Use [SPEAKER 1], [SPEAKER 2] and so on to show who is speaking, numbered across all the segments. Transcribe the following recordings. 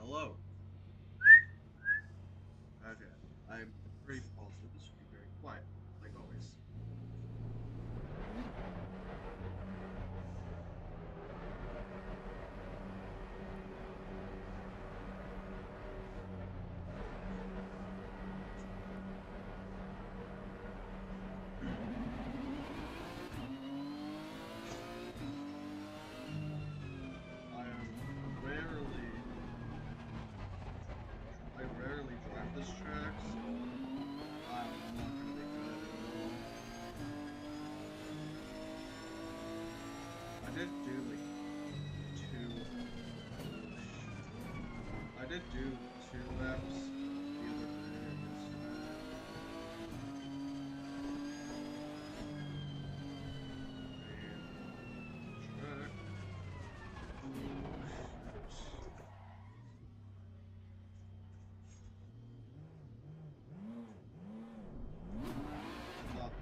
[SPEAKER 1] Hello. Okay. I'm pretty positive this should be very quiet, like always. I am rarely, I rarely drive this track, so I'm not gonna be good at it at all. I did do like two. I did do 2 laps the other day or yesterday. And track. Oh shoot. I thought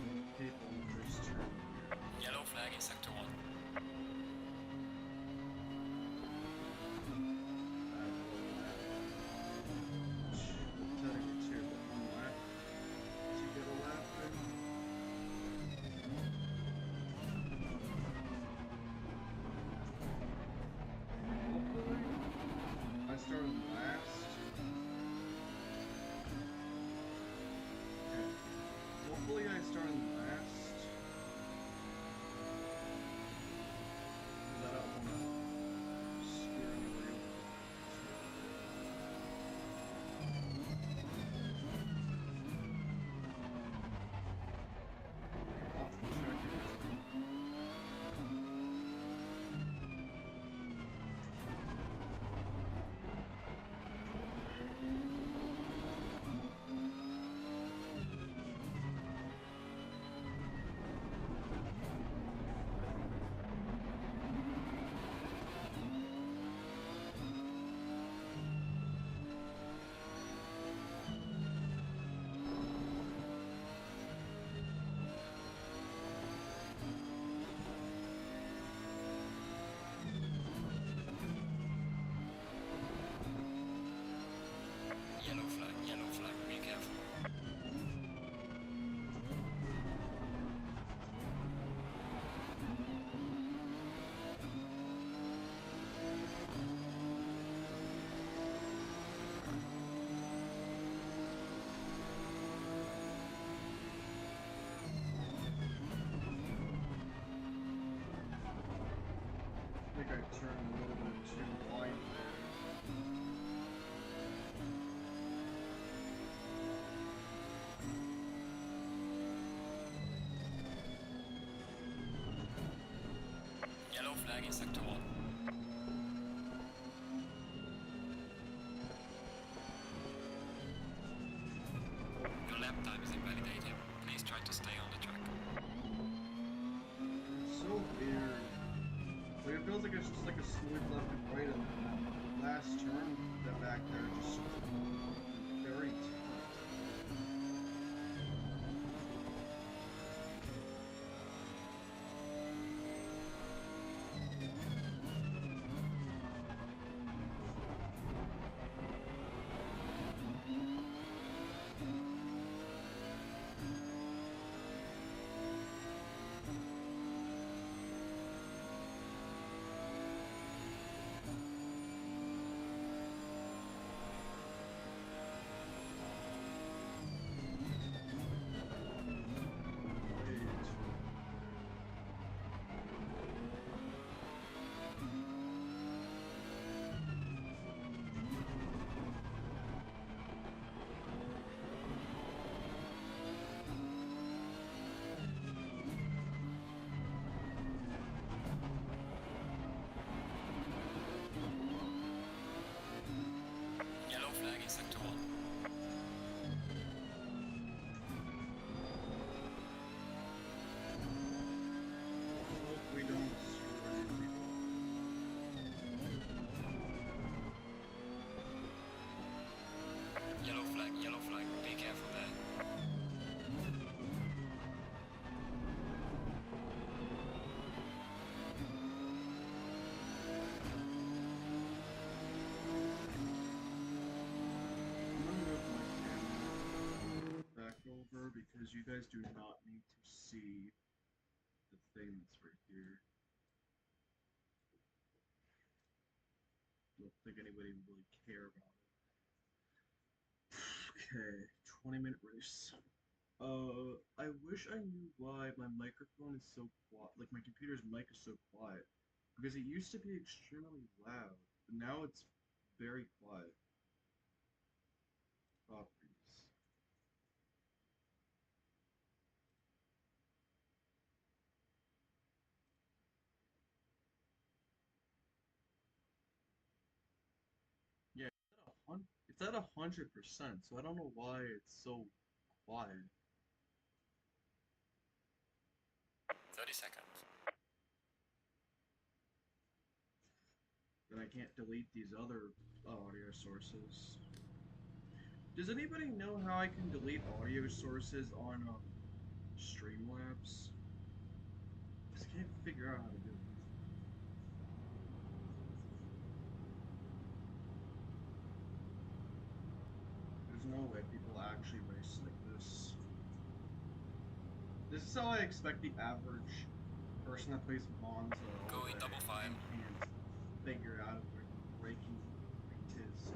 [SPEAKER 1] the people in the first turn here.
[SPEAKER 2] Yellow flag in sector 1.
[SPEAKER 1] Technically two, but 1 lap to get a lap in. Hopefully, I started last. Okay. Hopefully, I started last. Because I don't want to screw anybody over. Off the track it is.
[SPEAKER 2] Yellow flag, be careful.
[SPEAKER 1] I think I turned a little bit too wide there.
[SPEAKER 2] Yellow flag in sector 1. Your lap time is invalidated. Please try to stay on the track.
[SPEAKER 1] It's so weird. Like it feels like it's just like a smooth left and right, and that last turn that back there just very tight. you guys do not need to see the thing that's right here. Don't think anybody would really care about it. Okay, 20-minute race. I wish I knew why my microphone is so quiet. Like, my computer's mic is so quiet. Because it used to be extremely loud, but now it's very quiet. Properties. Yeah, it's at 100%, so I don't know why it's so quiet.
[SPEAKER 2] 30 seconds.
[SPEAKER 1] And I can't delete these other audio sources. Does anybody know how I can delete audio sources on Streamlabs? I just can't figure out how to do it. There's no way people actually race like this. This is how I expect the average person that plays Monza
[SPEAKER 2] Going double file.
[SPEAKER 1] can't figure out where the braking point is.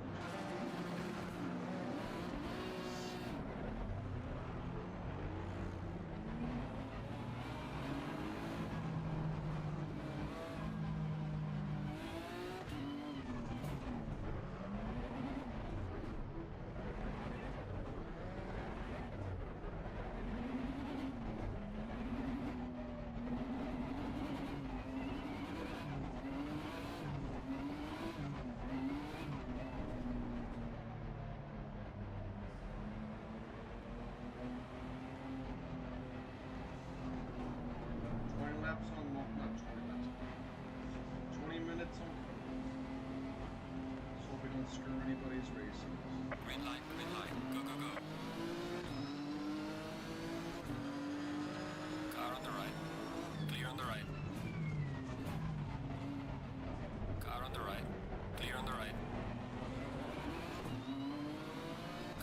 [SPEAKER 1] Laps on, not 20 laps. 20 minutes on. Just hope we don't screw anybody's races.
[SPEAKER 2] Green light, go, go, go. Car on the right, clear on the right. Car on the right, clear on the right.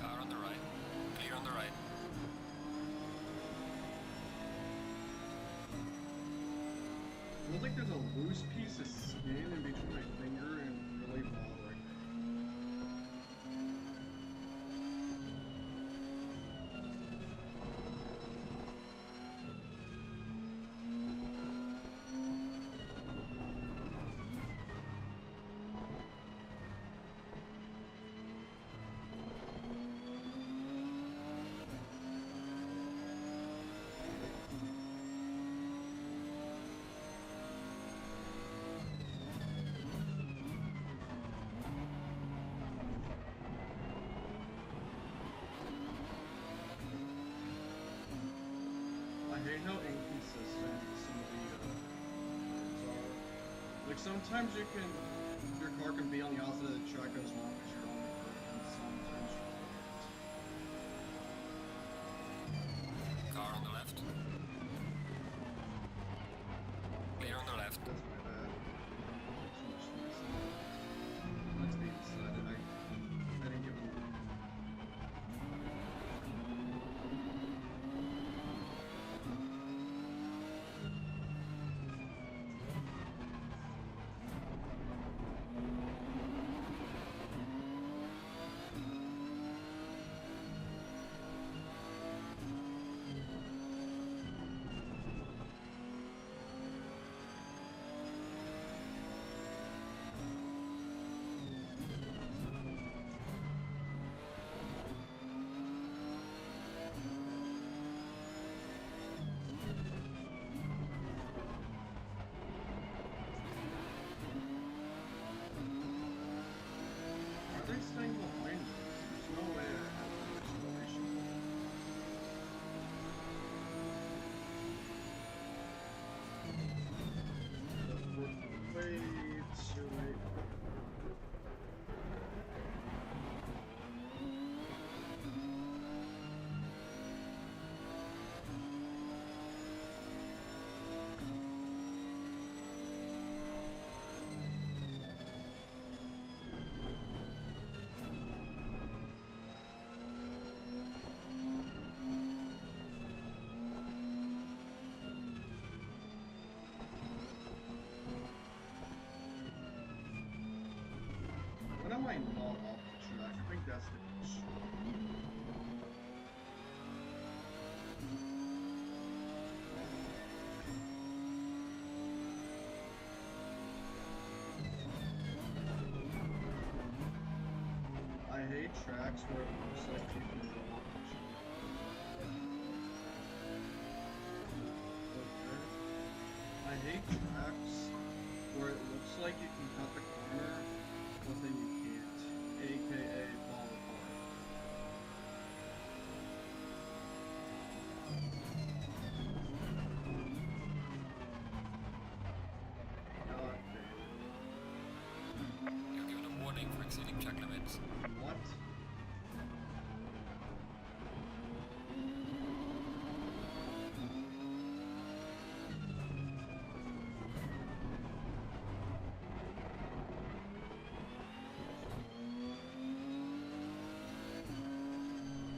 [SPEAKER 2] Car on the right, clear on the right.
[SPEAKER 1] Feels like there's a loose piece of skin in between my finger and really bothering me. I hate how inconsistent some of the roads are. Like sometimes your car can be on the opposite of the track as long as you're on the curb, and sometimes you're not.
[SPEAKER 2] Car on the left. Clear on the left.
[SPEAKER 1] That's my bad. Too much space. Let's be decided. I didn't give a can fall off the track. I think that's the question. I hate tracks where it looks like you can go off the track. Okay. I hate tracks where it looks like you can cut the corner, but then you can't. AKA fall apart. God damn
[SPEAKER 2] You're given a warning for exceeding track limits.
[SPEAKER 1] it. What?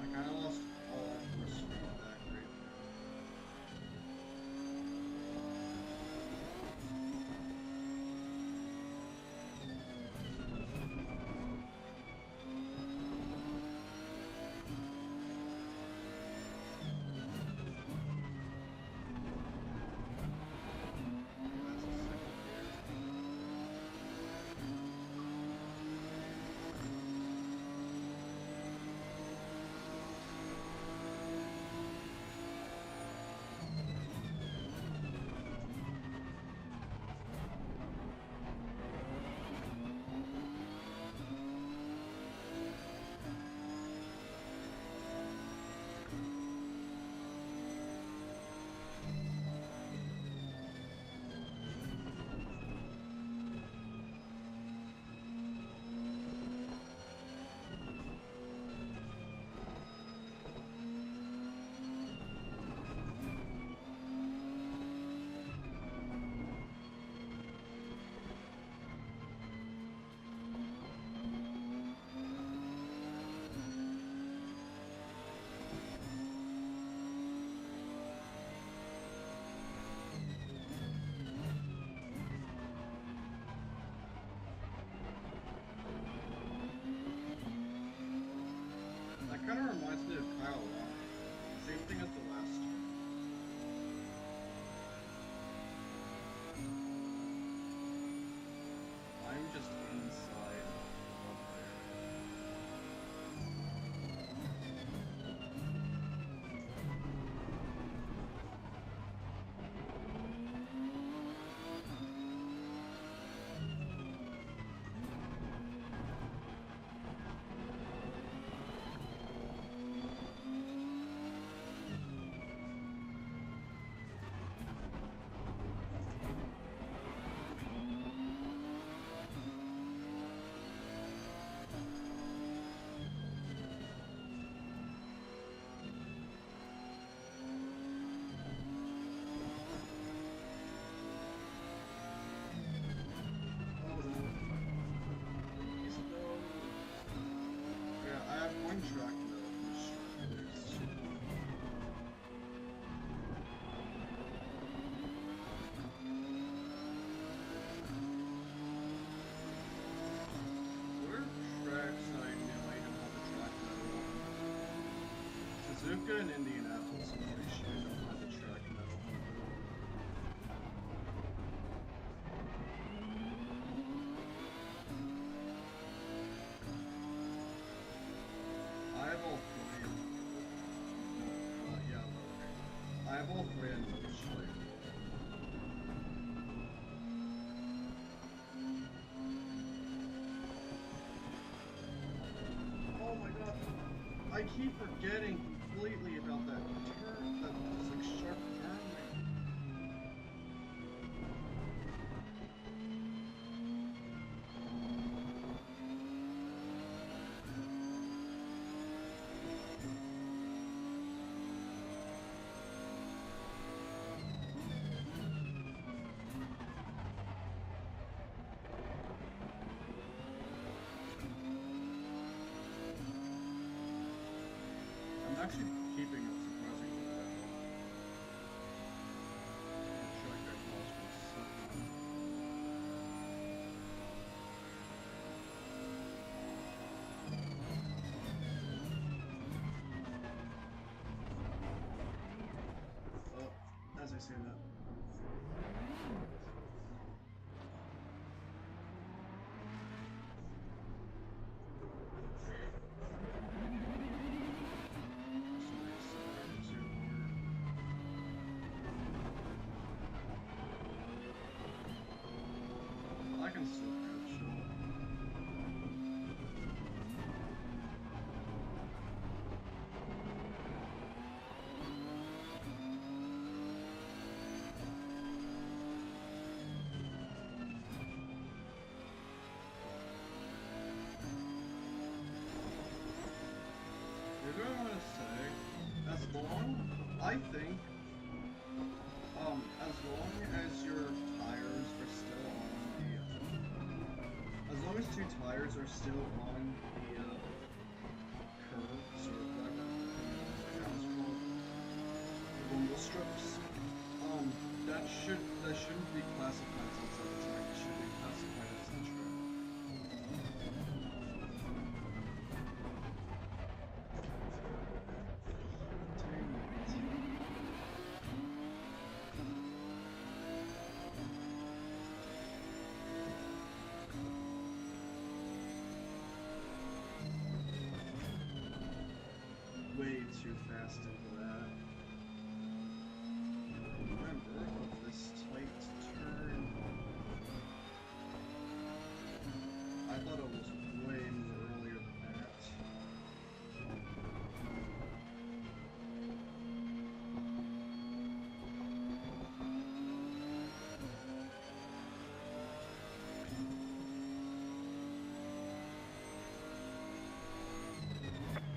[SPEAKER 1] I kind of lost all force feedback right there. That's a second gear. That kind of reminds me of Kyle Long. Same thing as the last turn. I'm just inside of there. Oh no. Please no. Yeah, I have one track though. There's two. What are tracks I know I don't have a track medal on? Suzuka and Indianapolis, I'm pretty sure I don't have a track medal. I have all three. Yeah, okay. I have all three on each like. Oh my god. I keep forgetting completely about that turn, that just like sharp turn. I'm actually keeping up surprisingly well. Track I lost was so say that? I can still catch up. You're going to want to say, I think, as long as your tires are still on as long as two tires are still on the curves or whatever it's called, the rumble strips, that shouldn't be classified as outside the track. It should be classified as in track. Way too fast into that. Remember of this tight turn. I thought it was way more earlier than that.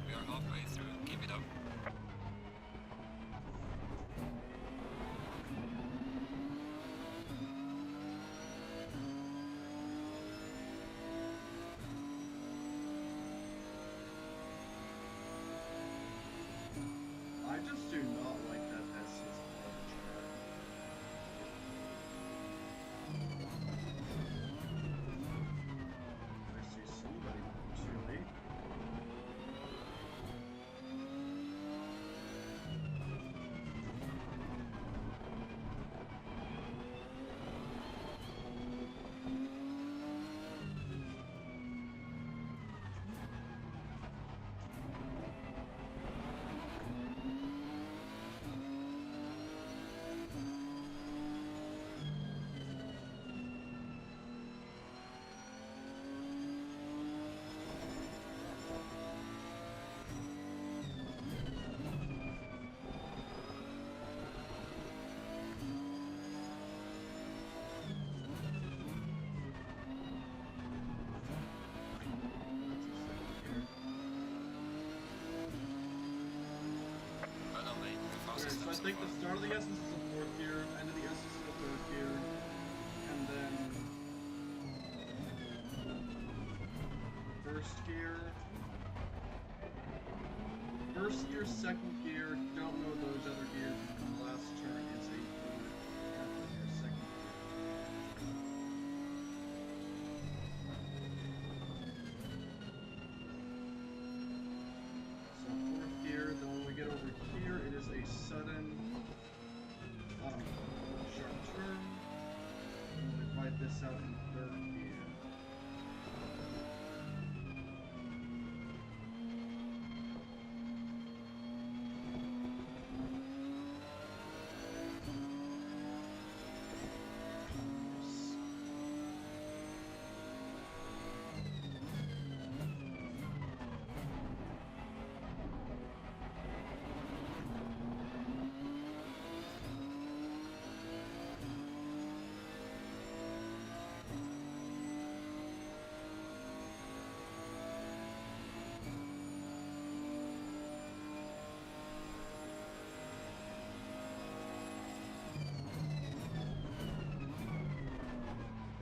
[SPEAKER 2] We are halfway through. Keep it up.
[SPEAKER 1] I just do not like that S is on the track. I see somebody too late.
[SPEAKER 2] Well done, mate. The
[SPEAKER 1] Okay,
[SPEAKER 2] fastest
[SPEAKER 1] so I
[SPEAKER 2] lap so
[SPEAKER 1] think
[SPEAKER 2] far.
[SPEAKER 1] the start of the S is the fourth gear, end of the S is the third gear, and then first gear, second gear, don't know those other gears, and the last turn is a third gear, second gear. So fourth gear, then when we get over here, it is a sudden, sharp turn, and we ride this out in third gear.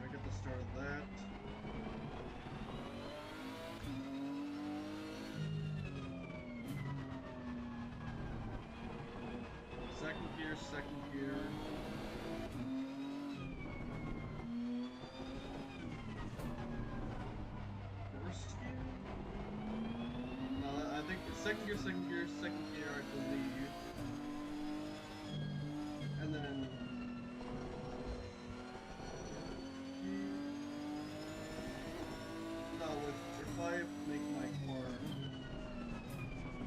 [SPEAKER 1] I get the start of that. Second gear, second gear. First gear? No, I think second gear, I believe. And then have to make my car.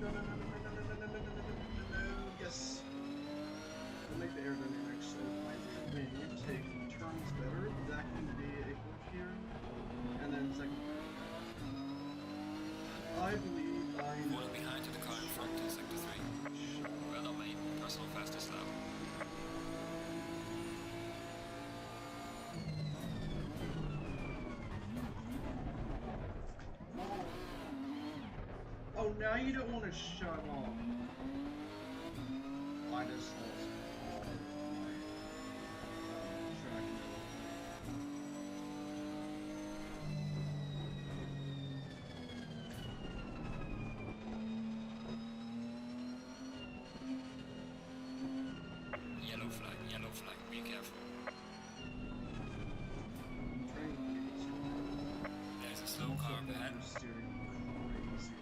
[SPEAKER 1] No, no, no, no, no, no, no, no, no, no, no, no, no, yes. We'll make the aerodynamics of my rear wing take turns better. That can be a fourth gear, and then second gear. I believe I'm.
[SPEAKER 2] Falling behind to the car in front in sector 3. Well done, mate. Personal fastest lap.
[SPEAKER 1] Oh, now you don't want to shut off. I just lost all of my track.
[SPEAKER 2] Yellow flag, be careful.
[SPEAKER 1] I'm trying to get
[SPEAKER 2] There's a slow car up ahead.
[SPEAKER 1] steering crazy.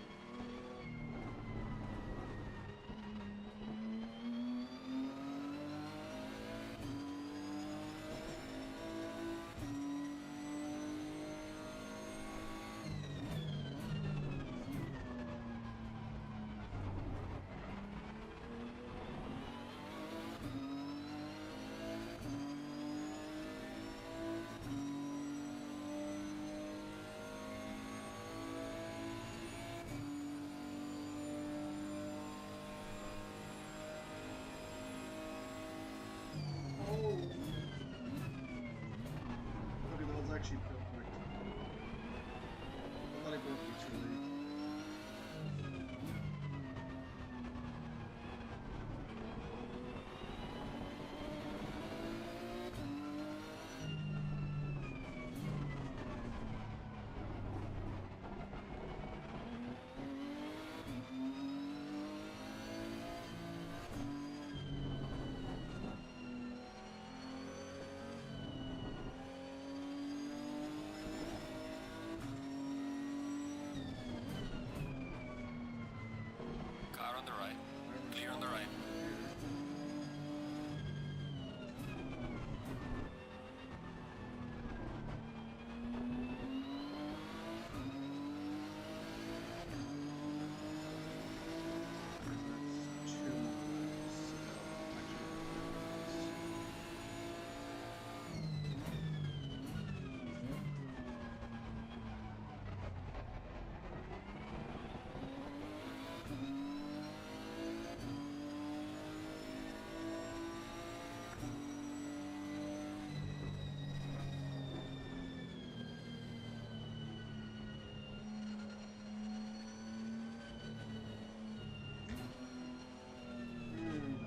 [SPEAKER 1] Oh! Okay, that was actually perfect. I thought I broke you too late.
[SPEAKER 2] Car on the right. Clear on the right.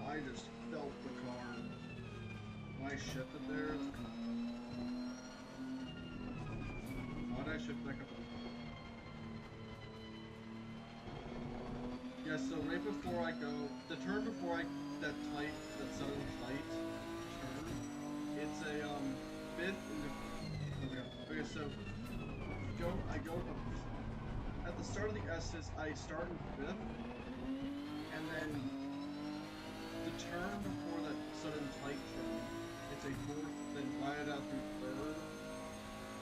[SPEAKER 2] I just felt the car. When I shifted there, why did I shift back up? Yeah, so right before I go, the turn before that sudden tight turn, it's a, bit in the, okay, so, I go, at the start of the S's, I start in 5th, and then the turn before that sudden tight turn, it's a 4th, then wide out through 3rd,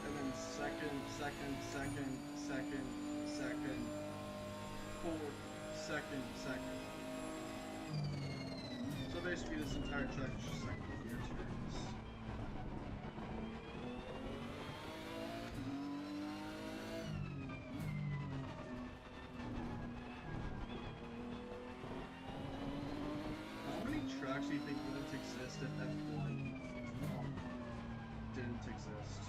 [SPEAKER 2] and then 2nd, 4th, 2nd. So basically this entire track is just like gear turns. How many tracks do you think wouldn't exist if F1 didn't exist?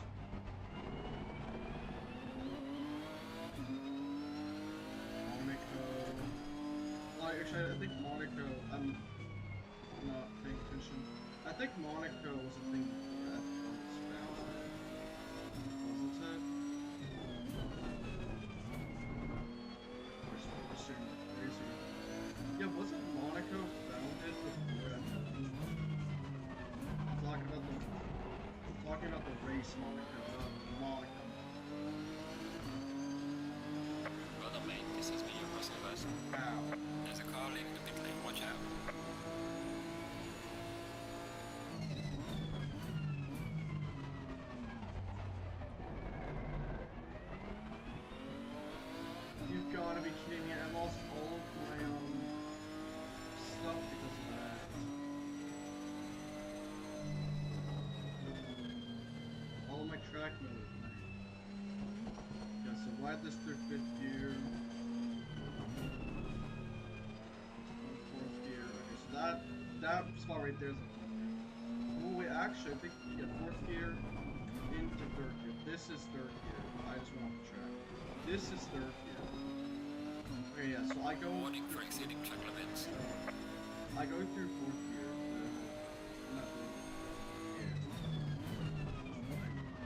[SPEAKER 2] Monaco. Actually, I think Monaco. I'm not paying attention. I think Monaco was a thing before F1 was founded. Wasn't it? We're starting to get crazy. Yeah, wasn't Monaco founded before F1? I'm talking about the race Monaco, not Monaco. Well done, mate. This has been your personal best.
[SPEAKER 1] Wow.
[SPEAKER 2] There's a car leaving the pit lane. Watch out. gotta be kidding me. I lost all of my stuff because of that. All of my track mode. Yeah, so ride this through fifth gear. Fourth gear. Okay, so that spot right there is a fourth gear. Oh wait, actually I think yeah, fourth gear into third gear. This is third gear. I just went off the track. This is third gear. Okay, yeah, so I go
[SPEAKER 3] Warning for exceeding track limits.
[SPEAKER 2] I go through fourth gear. Not third. Yeah.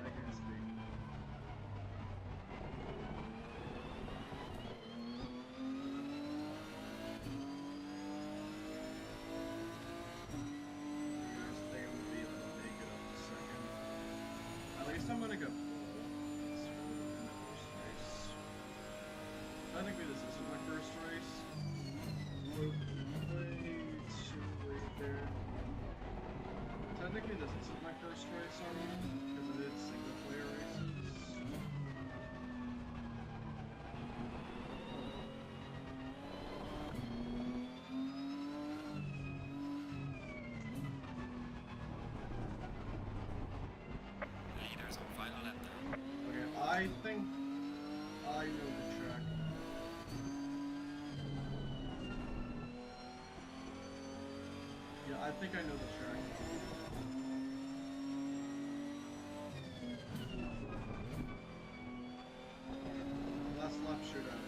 [SPEAKER 2] That guy's big. I'm gonna go. Technically, this isn't my first race. Wait there. Technically, this isn't my first race on you because it is single player races.
[SPEAKER 3] Leaders on final lap now.
[SPEAKER 2] Okay, I think I know the track. Yeah, I think I know the track. Last lap shootout.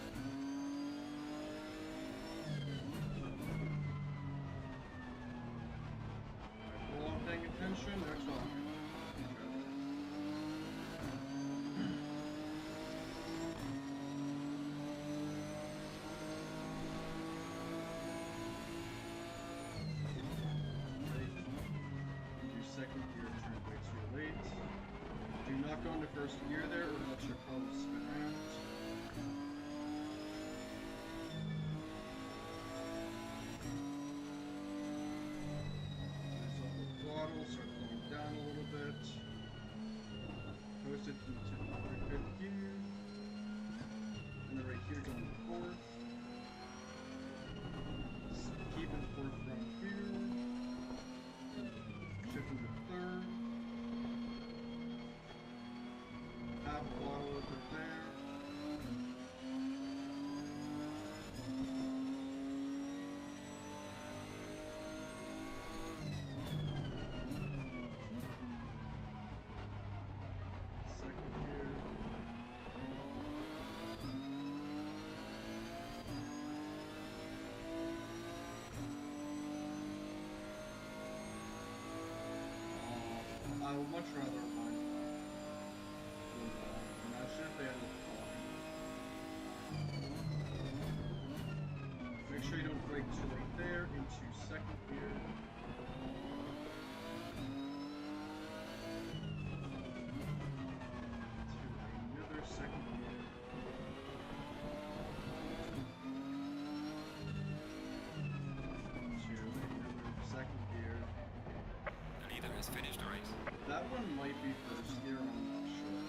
[SPEAKER 2] Alright, well, I'm paying attention. Next one. Second gear turn way too late. Do not go into first gear there or else your car will spin out. Nice off the throttle, start slowing down a little bit. Coast it into fifth gear. And then right here going to fourth. Keep in fourth from here. Shift into third. Half throttle over there. Second gear. I would much rather avoid imagine if they had a make sure you don't brake too late there into second gear. To another second gear. To another second gear.
[SPEAKER 3] The leader has finished the race.
[SPEAKER 2] That one might be first gear, I'm not sure.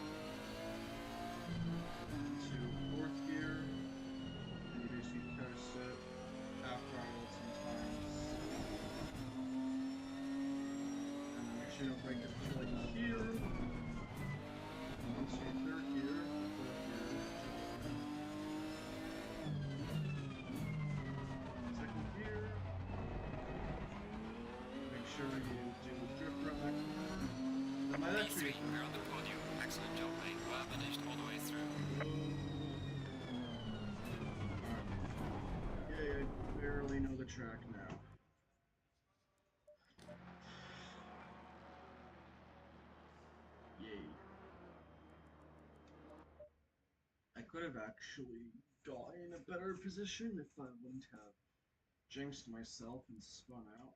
[SPEAKER 2] To fourth gear, and you basically coast it, half throttle sometimes. And then make sure you don't brake it too late here. Into third gear, fourth gear. Second gear. Make sure you do the drift around that corner. That might actually
[SPEAKER 3] P3, we're on the podium. Excellent job, mate. Well managed all the way through.
[SPEAKER 2] yeah, I barely know the track now. Yay. I could have actually gotten in a better position if I wouldn't have jinxed myself and spun out.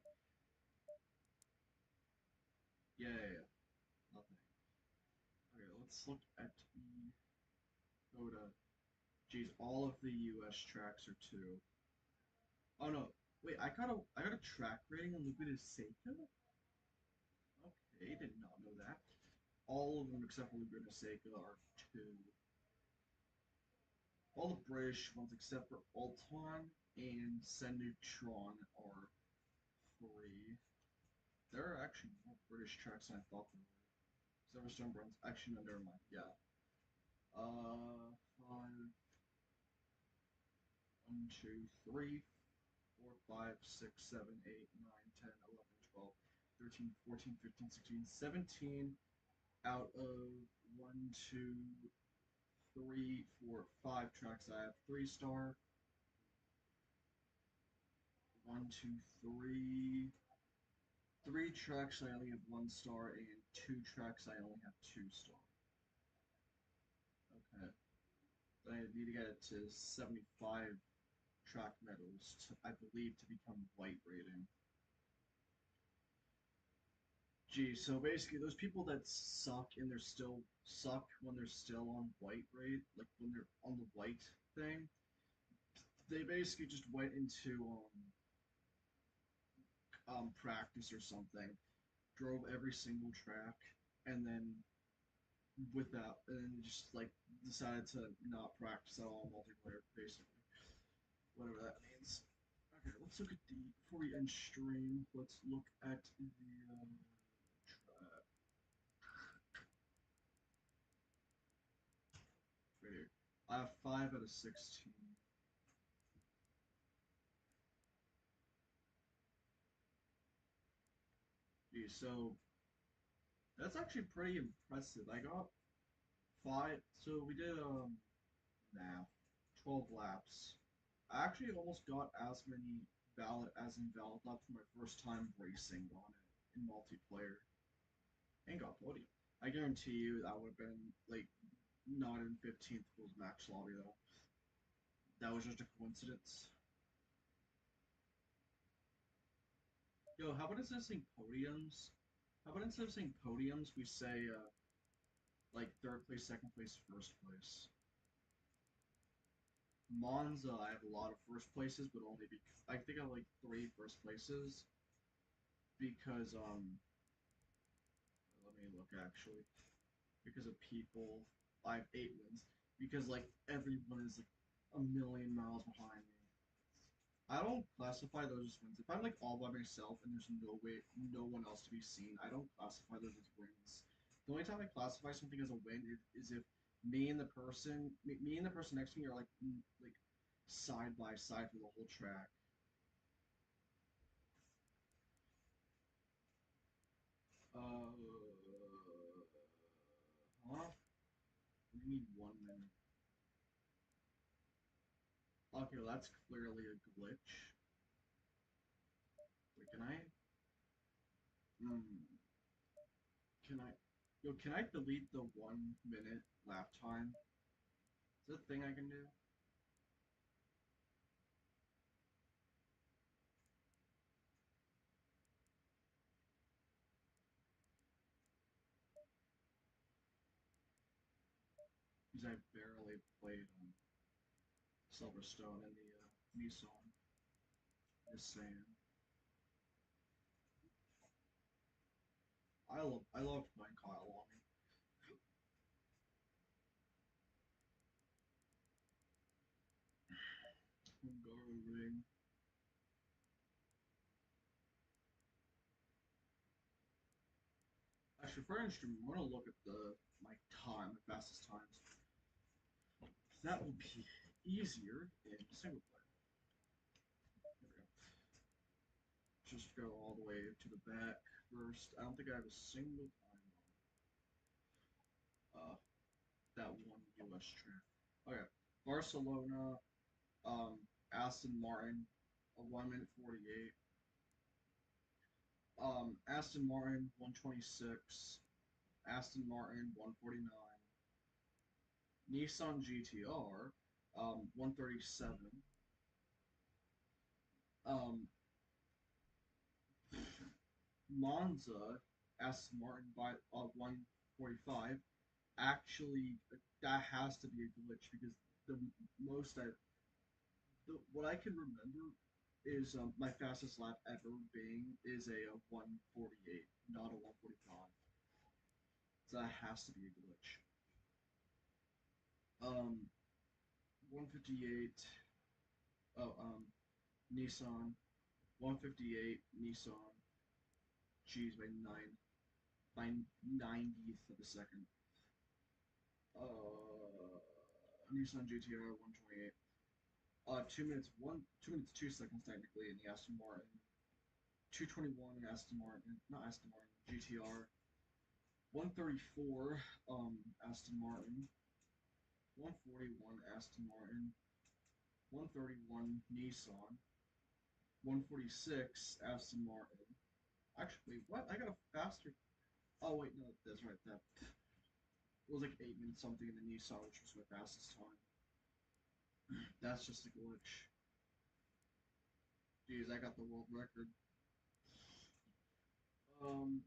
[SPEAKER 2] Yeah. Nothing. Okay, let's look at the cota. Geez, all of the US tracks are 2. Oh no, wait, I got a track rating on Laguna Seca? Okay, did not know that. All of them except for Laguna Seca are 2.
[SPEAKER 1] all the British ones except for Alton and Senutron are free. There are actually more British tracks than I thought there were. Silverstone runs. Actually, no, never mind. Yeah. Five, 1, 2, 3, 4, 5, 6, 7, 8, 9, 10, 11, 12, 13, 14, 15, 16, 17 out of 1, 2, 3, 4, 5 tracks. I have 3-star. 1, 2, 3. 3 tracks I only have 1-star, and 2 tracks I only have 2-star. Okay. Then I need to get it to 75 track medals, I believe, to become white rating. Gee, so basically, those people that suck and they're still suck when they're still on white rate, like when they're on the white thing, they basically just went into practice or something, drove every single track, and then without, and just like decided to not practice at all multiplayer, basically, whatever that means. Okay, let's look at the before we end stream. Let's look at the track right here. I have 5 out of 16. Gee, so that's actually pretty impressive. I got five. So we did math, 12 laps. I actually almost got as many valid as invalid laps for my first time racing on it in multiplayer, and got podium. I guarantee you that would have been like not in 15th was max lobby though. That was just a coincidence. Yo, how about instead of saying podiums? How about instead of saying podiums, we say like third place, second place, first place. Monza, I have a lot of first places, but only because I think I have like 3 first places because let me look actually because of people. I have 8 wins because like everyone is like a million miles behind me. I don't classify those as wins. If I'm like all by myself and there's no way, no one else to be seen, I don't classify those as wins. The only time I classify something as a win is if me and the person next to me are like side by side for the whole track. Uh, huh? We need 1 minute. Okay, well, that's clearly a glitch. Wait, can I? Hmm. Can I? Yo, can I delete the 1 minute lap time? Is that a thing I can do? Because I barely played on Silverstone and the Nissan. Just saying. I love playing Kyle Lonnie. Hungaroring. Actually, for instance, I'm gonna look at my time, my fastest times. That will be easier in single player. There we go. Just go all the way to the back first. I don't think I have a single time on that one US track. Okay, Barcelona, Aston Martin, a 1 minute 48. Aston Martin 126, Aston Martin 149, Nissan GTR 137, um, Monza Aston Martin by 145. Actually, that has to be a glitch because the most what I can remember is my fastest lap ever being is a 148, not a 145. So that has to be a glitch. Um, 158. Oh, Nissan. 158 Nissan. Cheese by 90th of a second. Nissan GTR 128. 2 minutes 2 seconds technically in the Aston Martin. 221 Aston Martin, not Aston Martin, GTR. 134 Aston Martin. 141 Aston Martin. 131 Nissan. 146 Aston Martin. Actually, what? I got a faster. Oh wait, no, that's right. That it was like 8 minutes something in the Nissan, which was my fastest time. That's just a glitch. Jeez, I got the world record. Um,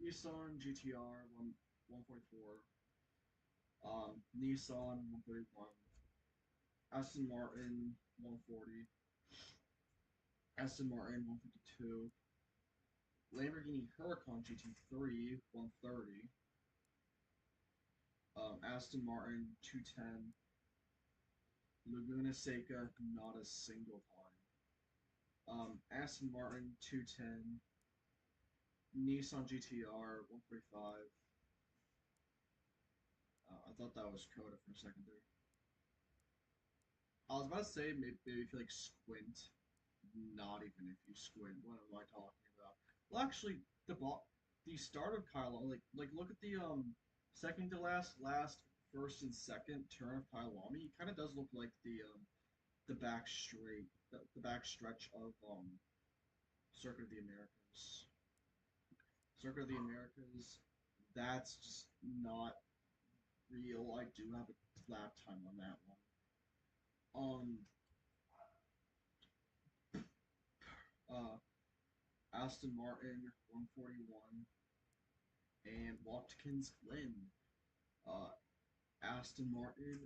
[SPEAKER 1] Nissan GTR 144. Nissan 131. Aston Martin 140. Aston Martin 152. Lamborghini Huracan GT3 130. Aston Martin 210. Laguna Seca not a single time. Aston Martin 210. Nissan GTR 145. I thought that was cota for a second there. I was about to say maybe if you like squint, not even if you squint. What am I talking about? Well, actually, the start of Kyle, like look at the second to last, first and second turn of Kyalami. He kind of does look like the back straight, the back stretch of Circuit of the Americas. Circuit of the Americas. That's just not real. I do have a lap time on that one. Uh, Aston Martin 141 and Watkins Glen. Uh, Aston Martin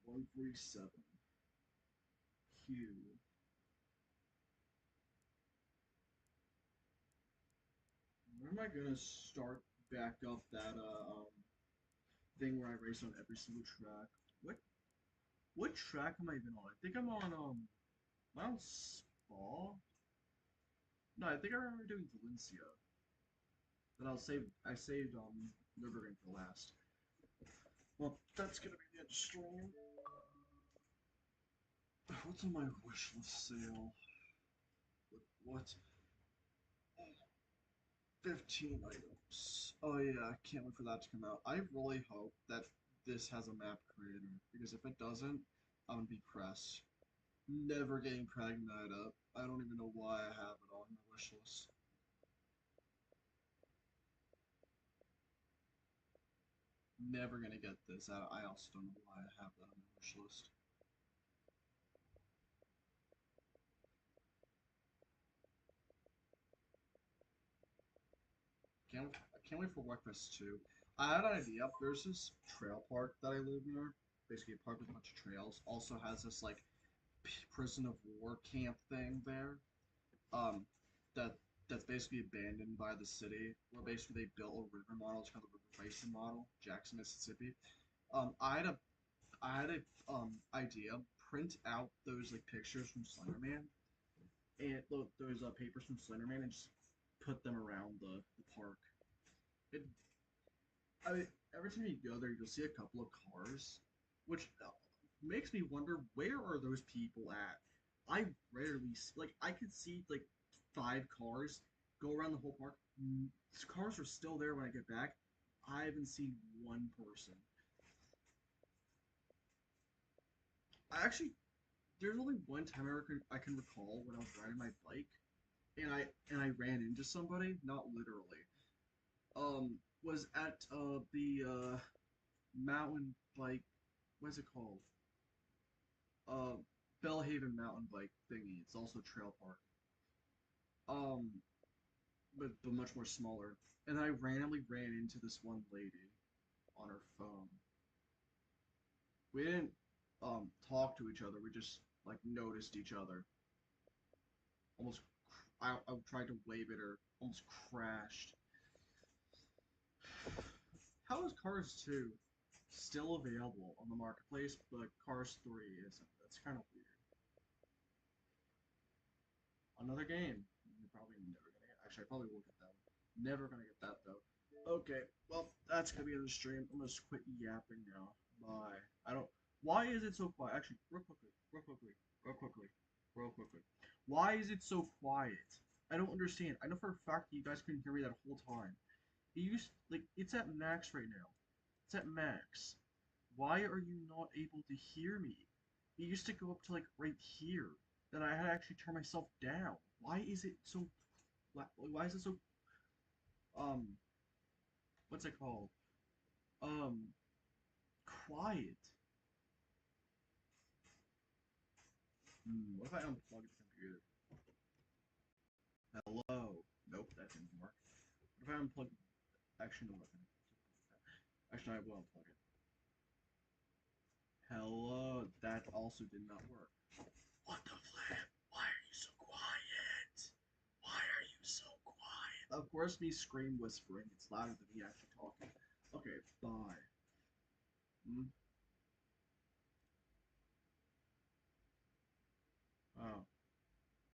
[SPEAKER 1] 147. Q. When am I gonna start back up that thing where I race on every single track? What what track am I even on? I think I'm on am I on Spa? No, I think I remember doing Valencia. But I saved Nürburgring for last. Well, that's gonna be the end of stream. What's on my wish list sale? What? 15 items. Oh yeah, I can't wait for that to come out. I really hope that this has a map creator because if it doesn't, I'm gonna be pressed. Never getting Pragnite up. I don't even know why I have it on my wish list. Never gonna get this. I also don't know why I have that on my wish list. I can't wait for Breakfast 2. I had an idea. There's this trail park that I live near. Basically, a park with a bunch of trails. Also has this like prison of war camp thing there. Um, that that's basically abandoned by the city. Where basically they built a river model. It's called the River Basin model, Jackson, Mississippi. I had a idea. Print out those like pictures from Slenderman and those papers from Slenderman and just put them around the park. It I mean, every time you go there, you'll see a couple of cars, which makes me wonder where are those people at. I rarely see, like I could see like 5 cars go around the whole park. Cars are still there when I get back. I haven't seen one person. I actually there's only one time I can recall when I was riding my bike and I ran into somebody, not literally. Was at the mountain bike. What's it called? uh Bellhaven mountain bike thingy. It's also a trail park. Um, but much more smaller. And I randomly ran into this one lady on her phone. We didn't talk to each other. We just like noticed each other. Almost, I tried to wave at her. Almost crashed. How is Cars 2? still available on the marketplace, but Cars 3 isn't. That's kind of weird. Another game. You're probably never gonna get. Actually, I probably will get that one. Never gonna get that though. Okay, well, that's gonna be the stream. I'm gonna just quit yapping now. Bye. I don't. Why is it so quiet? Actually, real quickly, real quickly, real quickly, real quickly. Why is it so quiet? I don't understand. I know for a fact that you guys couldn't hear me that whole time. It used like it's at max right now. It's at max. Why are you not able to hear me? It used to go up to like right here. Then I had to actually turn myself down. Why is it so? Why is it so? Um, what's it called? Um, quiet. What if I unplug the computer? Hello. Nope, that didn't work. What if I unplug? Actually, no, actually, I will unplug it. Hello. That also did not work. What the flip? Why are you so quiet? Why are you so quiet? Of course, me scream whispering. It's louder than me actually talking. Okay, bye.